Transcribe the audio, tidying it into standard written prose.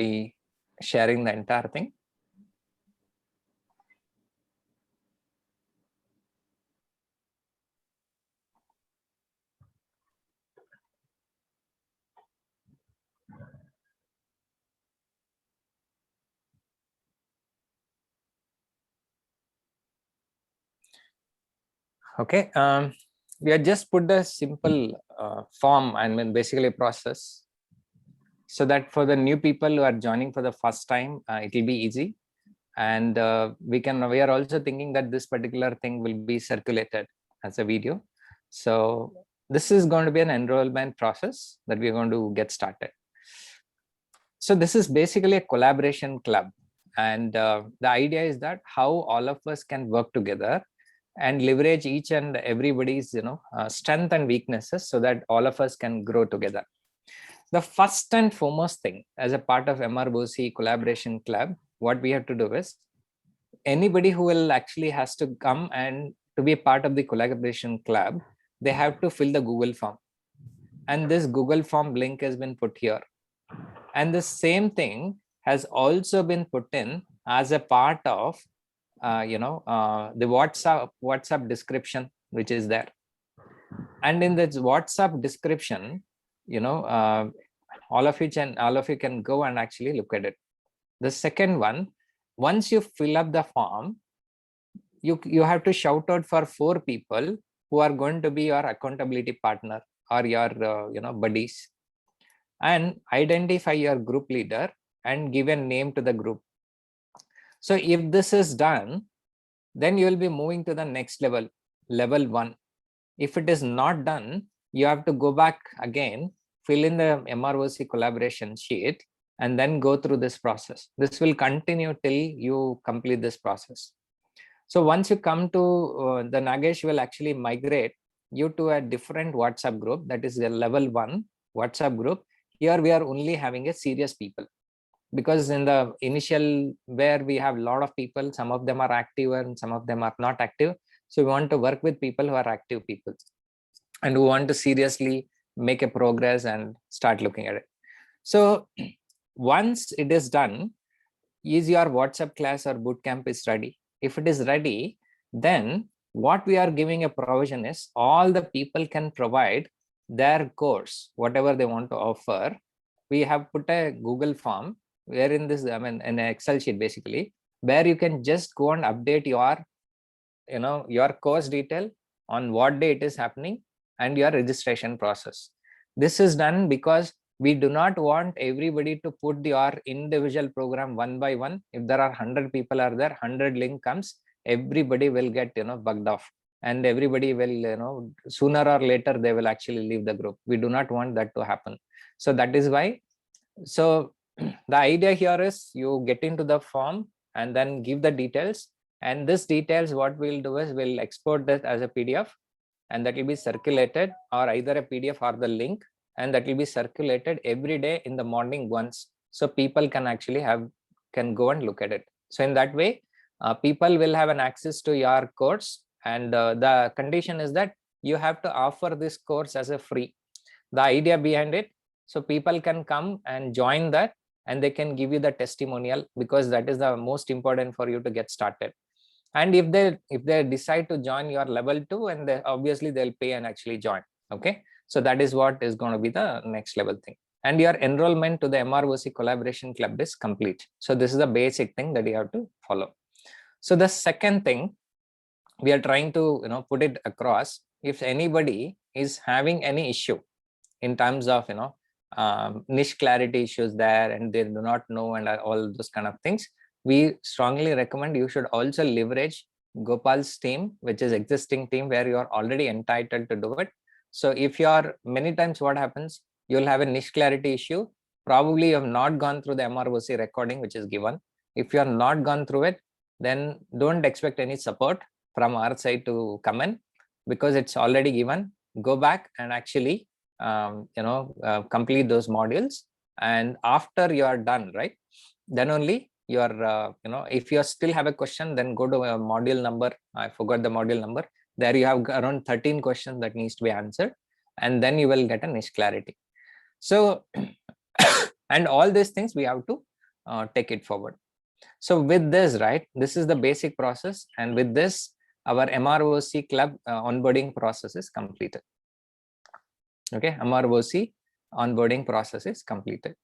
be sharing the entire thing. Okay, we have just put the simple form, I mean basically process, so that for the new people who are joining for the first time, it will be easy. And we are also thinking that this particular thing will be circulated as a video. So this is going to be an enrollment process that we're going to get started. So this is basically a collaboration club, and the idea is that how all of us can work together and leverage each and everybody's strength and weaknesses, so that all of us can grow together. The first and foremost thing, as a part of MRBOC Collaboration Club, what we have to do is, anybody who will actually has to come and to be a part of the collaboration club, they have to fill the Google form, and this Google form link has been put here. And the same thing has also been put in as a part of the WhatsApp description, which is there. And in this WhatsApp description, all of you can go and actually look at it. The second one, once you fill up the form, you have to shout out for 4 people who are going to be your accountability partner or your buddies, and identify your group leader and give a name to the group. So if this is done, then you will be moving to the next level, level 1. If it is not done, you have to go back again, fill in the MRBOC collaboration sheet, and then go through this process. This will continue till you complete this process. So once you come to the Nagesh will actually migrate you to a different WhatsApp group, that is the level 1 WhatsApp group. Here we are only having a serious people, because in the initial where we have a lot of people, some of them are active and some of them are not active. So we want to work with people who are active people and who want to seriously make a progress and start looking at it. So once it is done, is your WhatsApp class or bootcamp is ready? If it is ready, then what we are giving a provision is all the people can provide their course, whatever they want to offer. We have put a Google form where in this, an Excel sheet basically, where you can just go and update your course detail on what day it is happening and your registration process. This is done because we do not want everybody to put your individual program one by one. If there are 100 people are there, 100 link comes, everybody will get bugged off, and everybody will sooner or later they will actually leave the group. We do not want that to happen. So that is why. So the idea here is you get into the form and then give the details, and this details what we'll do is we'll export that as a PDF, and that will be circulated, or either a PDF or the link, and that will be circulated every day in the morning once, so people can actually can go and look at it. So in that way, people will have an access to your course, and the condition is that you have to offer this course as a free. The idea behind it, so people can come and join that, and they can give you the testimonial, because that is the most important for you to get started. And if they decide to join your level 2, and obviously they'll pay and actually join. Okay, so that is what is going to be the next level thing. And your enrollment to the MRBOC Collaboration Club is complete. So this is the basic thing that you have to follow. So the second thing we are trying to put it across, if anybody is having any issue in terms of niche clarity issues there, and they do not know, and all those kind of things, we strongly recommend you should also leverage Gopal's team, which is existing team where you are already entitled to do it. So if you are, many times what happens, you'll have a niche clarity issue. Probably you have not gone through the MRBOC recording, which is given. If you are not gone through it, then don't expect any support from our side to come in, because it's already given. Go back and actually complete those modules, and after you are done, right, then only you are if you still have a question, then go to a module number. I forgot the module number. There you have around 13 questions that needs to be answered, and then you will get a niche clarity. So and all these things we have to take it forward. So with this, right, this is the basic process, and with this, our MROC club onboarding process is completed. Okay, MROC onboarding process is completed.